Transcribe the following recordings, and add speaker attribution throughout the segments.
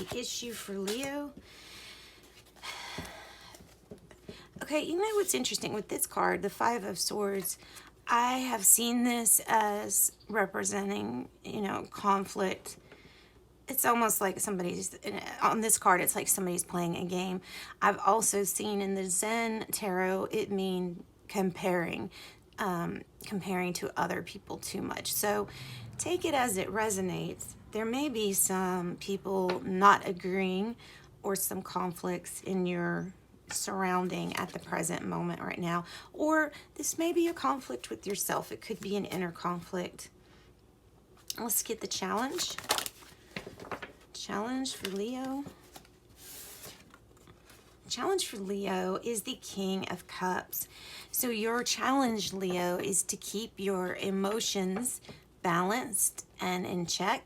Speaker 1: the issue for Leo. Okay, you know what's interesting with this card, the Five of Swords? I have seen this as representing, you know, conflict. It's almost like somebody's, on this card, it's like somebody's playing a game. I've also seen in the Zen Tarot, it mean comparing, comparing to other people too much. So take it as it resonates. There may be some people not agreeing or some conflicts in your surrounding at the present moment right now. Or this may be a conflict with yourself. It could be an inner conflict. Let's get the challenge. Challenge for Leo. Challenge for Leo is the King of Cups. So your challenge, Leo, is to keep your emotions balanced and in check,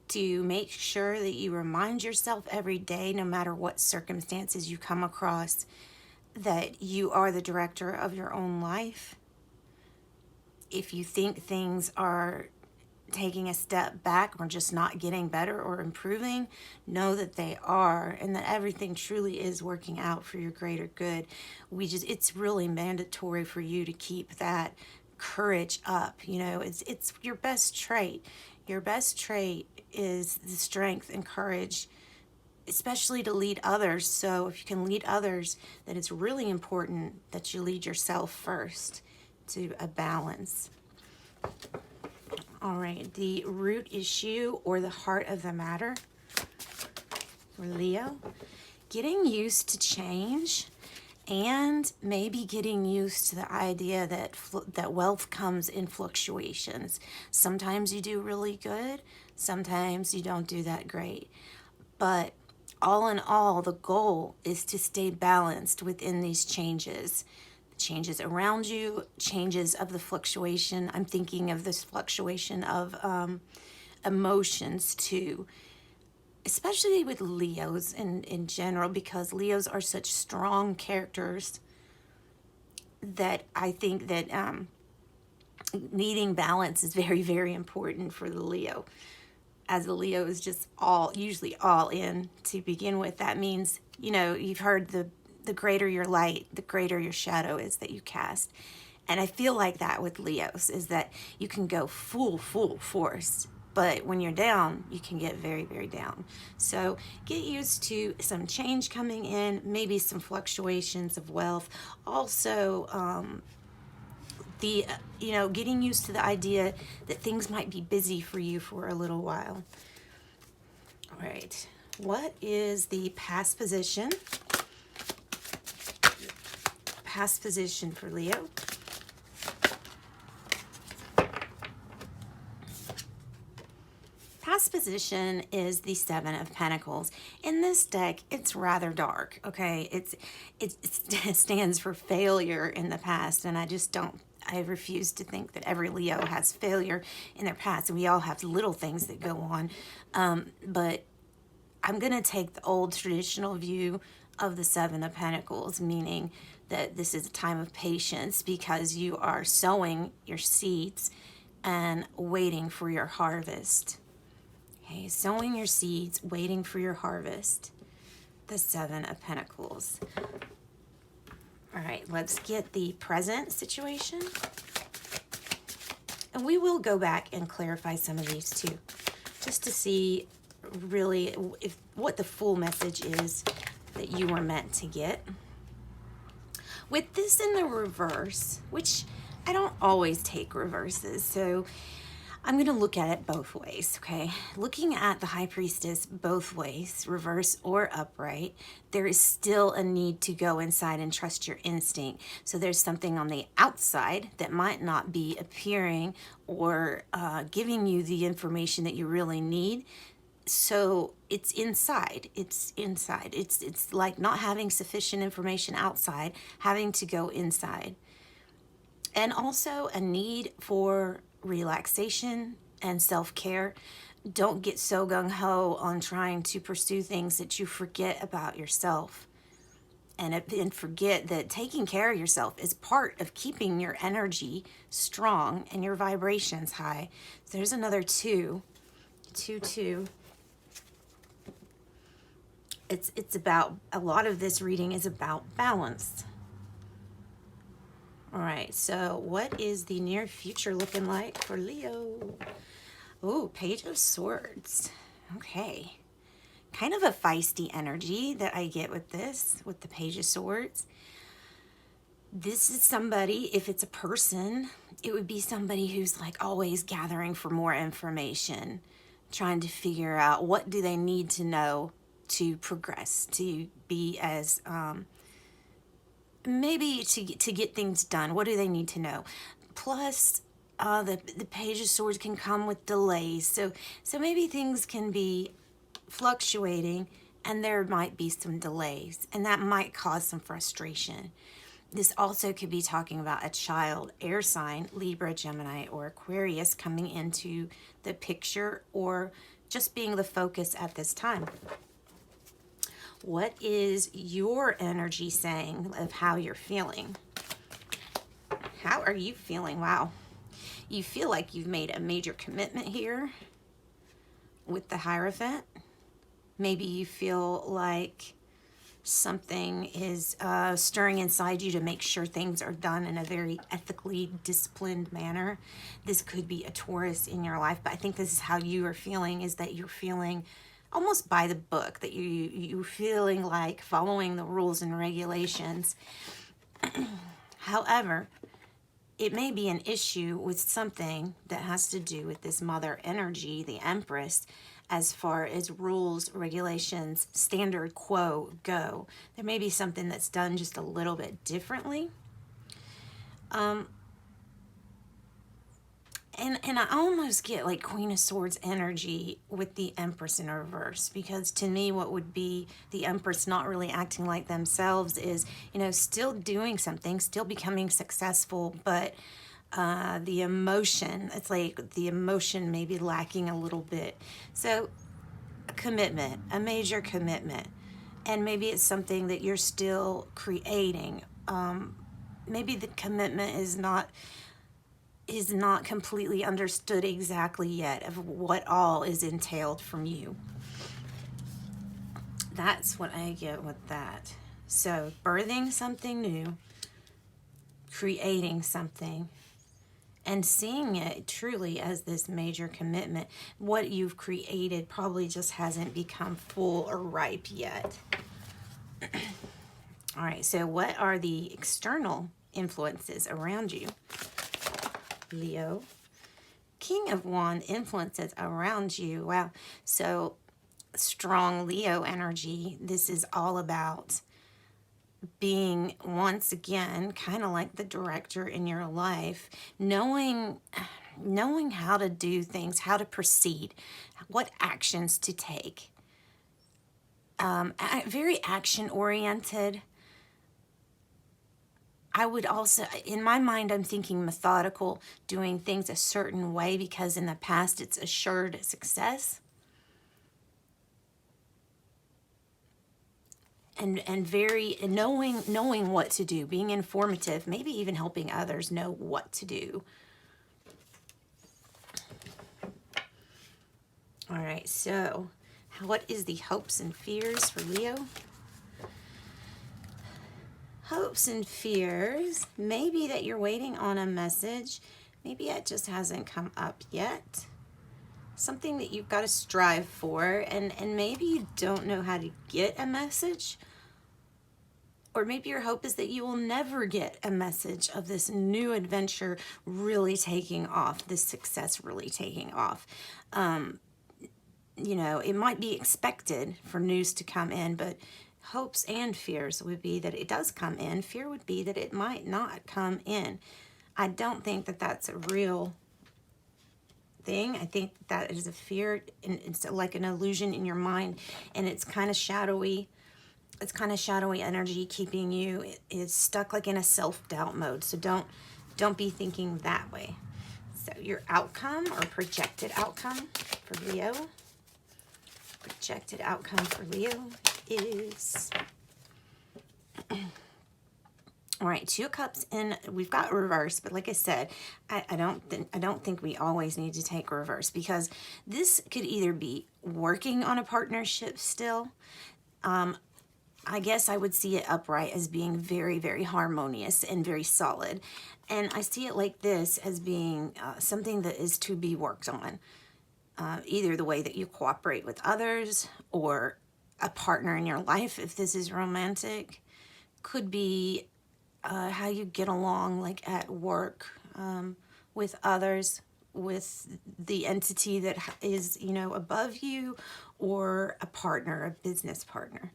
Speaker 1: to make sure that you remind yourself every day, no matter what circumstances you come across, that you are the director of your own life. If you think things are taking a step back or just not getting better or improving, know that they are, and that everything truly is working out for your greater good. It's really mandatory for you to keep that courage up. You know, it's your best trait. Your best trait is the strength and courage, especially to lead others. So if you can lead others, then it's really important that you lead yourself first to a balance. All right, the root issue or the heart of the matter for Leo. Getting used to change, and maybe getting used to the idea that wealth comes in fluctuations. Sometimes you do really good, sometimes you don't do that great. But all in all, the goal is to stay balanced within these changes. Changes around you, changes of the fluctuation. I'm thinking of this fluctuation of emotions too, especially with Leos in general, because Leos are such strong characters that I think that needing balance is very, very important for the Leo. As the Leo is just usually all in to begin with. That means, you know, you've heard the greater your light, the greater your shadow is that you cast. And I feel like that with Leos, is that you can go full force, but when you're down, you can get very, very down. So get used to some change coming in, maybe some fluctuations of wealth. Also, getting used to the idea that things might be busy for you for a little while. All right, what is the past position? Past position for Leo. Past position is the Seven of Pentacles. In this deck, it's rather dark, okay? It stands for failure in the past, and I refuse to think that every Leo has failure in their past, and we all have little things that go on. But I'm going to take the old traditional view of the Seven of Pentacles, meaning that this is a time of patience because you are sowing your seeds and waiting for your harvest. Okay, sowing your seeds, waiting for your harvest. The Seven of Pentacles. All right, let's get the present situation. And we will go back and clarify some of these too, just to see really what the full message is that you were meant to get. With this in the reverse, which I don't always take reverses, so I'm going to look at it both ways, okay? Looking at the High Priestess both ways, reverse or upright, there is still a need to go inside and trust your instinct. So there's something on the outside that might not be appearing or giving you the information that you really need. So it's inside. It's inside. It's like not having sufficient information outside, having to go inside. And also a need for relaxation and self-care. Don't get so gung-ho on trying to pursue things that you forget about yourself. And forget that taking care of yourself is part of keeping your energy strong and your vibrations high. So there's another 2. it's about, a lot of this reading is about balance. All right, so what is the near future looking like for Leo? Oh, Page of Swords. Okay. Kind of a feisty energy that I get with this, with the Page of Swords. This is somebody, if it's a person, it would be somebody who's like always gathering for more information, trying to figure out what do they need to know to progress, to be as, maybe to get things done. What do they need to know? Plus, the Page of Swords can come with delays. So maybe things can be fluctuating and there might be some delays, and that might cause some frustration. This also could be talking about a child, air sign, Libra, Gemini, or Aquarius coming into the picture, or just being the focus at this time. What is your energy saying of how you're feeling? How are you feeling? Wow. You feel like you've made a major commitment here with the Hierophant. Maybe you feel like something is stirring inside you to make sure things are done in a very ethically disciplined manner. This could be a Taurus in your life, but I think this is how you are feeling, is that you're feeling almost by the book, that you're feeling like following the rules and regulations. However, it may be an issue with something that has to do with this mother energy, the Empress, as far as rules, regulations, standard quo go. There may be something that's done just a little bit differently. And I almost get like Queen of Swords energy with the Empress in reverse, because to me what would be the Empress not really acting like themselves is, you know, still doing something, still becoming successful, but the emotion, it's like the emotion may be lacking a little bit. So a commitment, a major commitment, and maybe it's something that you're still creating. Maybe the commitment is not completely understood exactly yet of what all is entailed from you. That's what I get with that. So birthing something new, creating something, and seeing it truly as this major commitment. What you've created probably just hasn't become full or ripe yet. All right, so what are the external influences around you, Leo? King of Wands influences around you. Wow. So strong Leo energy. This is all about being, once again, kind of like the director in your life, knowing how to do things, how to proceed, what actions to take. Very action oriented. I would also, in my mind, I'm thinking methodical, doing things a certain way because in the past it's assured success. And very knowing what to do, being informative, maybe even helping others know what to do. All right, so what is the hopes and fears for Leo? Hopes and fears, maybe that you're waiting on a message. Maybe it just hasn't come up yet. Something that you've got to strive for, and maybe you don't know how to get a message. Or maybe your hope is that you will never get a message of this new adventure really taking off, this success really taking off. You know, it might be expected for news to come in, but hopes and fears would be that it does come in. Fear would be that it might not come in. I don't think that that's a real thing. I think that is a fear, and it's like an illusion in your mind, and it's kind of shadowy. It's kind of shadowy energy keeping you is stuck like in a self-doubt mode. So don't be thinking that way. So your outcome or projected outcome for Leo. Projected outcome for Leo is all right, Two of Cups, and we've got reverse, but like I said, I don't think we always need to take reverse, because this could either be working on a partnership still. I guess I would see it upright as being very, very harmonious and very solid. And I see it like this as being something that is to be worked on. Either the way that you cooperate with others or a partner in your life, if this is romantic, could be how you get along like at work with others, with the entity that is, you know, above you, or a partner, a business partner.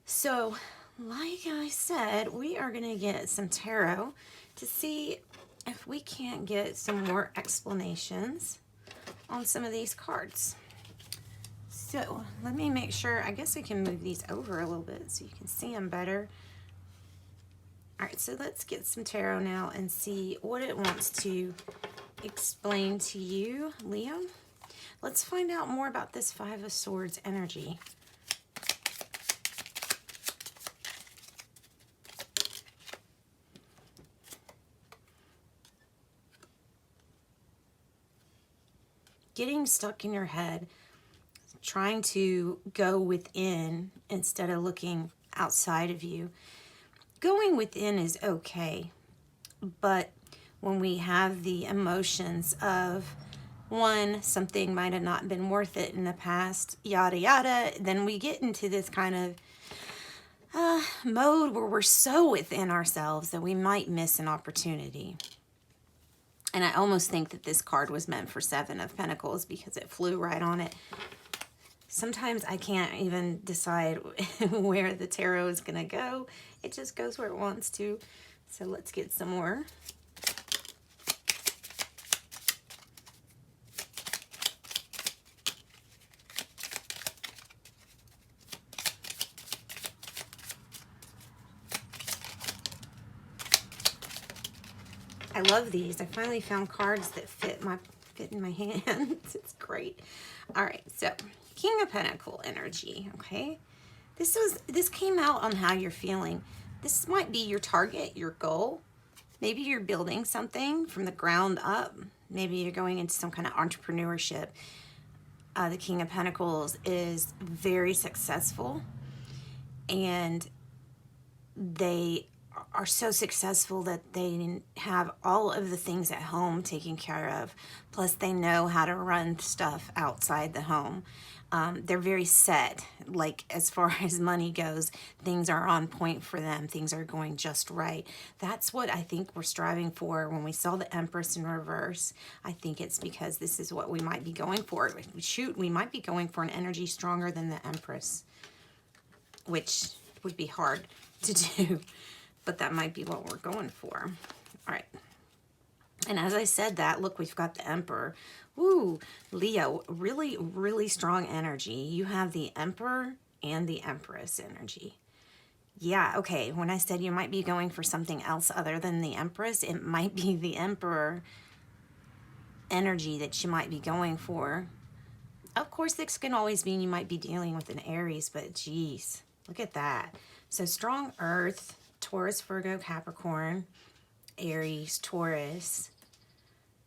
Speaker 1: So, like I said, we are going to get some tarot to see if we can't get some more explanations on some of these cards. So, let me make sure, I guess I can move these over a little bit so you can see them better. All right, so let's get some tarot now and see what it wants to explain to you, Leo. Let's find out more about this Five of Swords energy. Getting stuck in your head, trying to go within instead of looking outside of you. Going within is okay, but when we have the emotions of, one, something might have not been worth it in the past, yada yada, then we get into this kind of mode where we're so within ourselves that we might miss an opportunity. And I almost think that this card was meant for Seven of Pentacles because it flew right on it. Sometimes I can't even decide where the tarot is going to go. It just goes where it wants to. So let's get some more. I love these. I finally found cards that fit in my hands. It's great. All right, so King of Pentacle energy, okay? This came out on how you're feeling. This might be your target, your goal. Maybe you're building something from the ground up. Maybe you're going into some kind of entrepreneurship. The King of Pentacles is very successful, and they are so successful that they have all of the things at home taken care of. Plus, they know how to run stuff outside the home. They're very set. Like, as far as money goes, things are on point for them. Things are going just right. That's what I think we're striving for. When we saw the Empress in reverse, I think it's because this is what we might be going for. Shoot, we might be going for an energy stronger than the Empress, which would be hard to do. But that might be what we're going for. All right. And as I said that, look, we've got the Emperor. Ooh, Leo, really, really strong energy. You have the Emperor and the Empress energy. Yeah, okay. When I said you might be going for something else other than the Empress, it might be the Emperor energy that you might be going for. Of course, this can always mean you might be dealing with an Aries, but geez, look at that. So strong Earth, Taurus, Virgo, Capricorn, Aries, Taurus,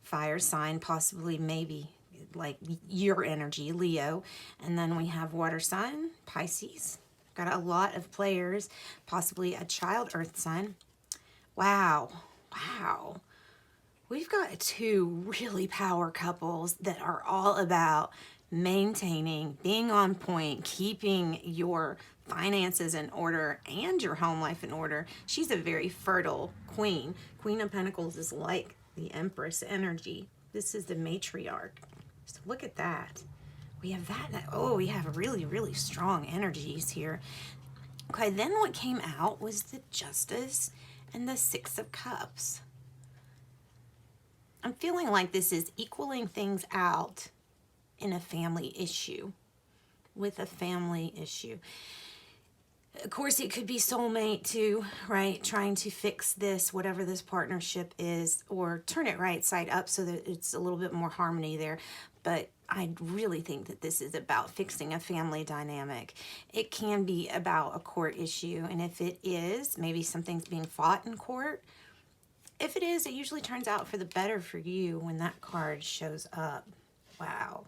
Speaker 1: fire sign, possibly maybe like your energy, Leo. And then we have water sign, Pisces. Got a lot of players, possibly a child earth sign. Wow, wow. We've got two really power couples that are all about maintaining, being on point, keeping your finances in order and your home life in order. She's a very fertile queen. Queen of Pentacles is like the Empress energy. This is the matriarch. So look at that. We have that. Oh, we have really, really strong energies here. Okay, then what came out was the Justice and the Six of Cups. I'm feeling like this is equaling things out in a family issue, with a family issue. Of course, it could be soulmate too, right? Trying to fix this, whatever this partnership is, or turn it right side up so that it's a little bit more harmony there. But I really think that this is about fixing a family dynamic. It can be about a court issue, and if it is, maybe something's being fought in court. If it is, it usually turns out for the better for you when that card shows up. Wow.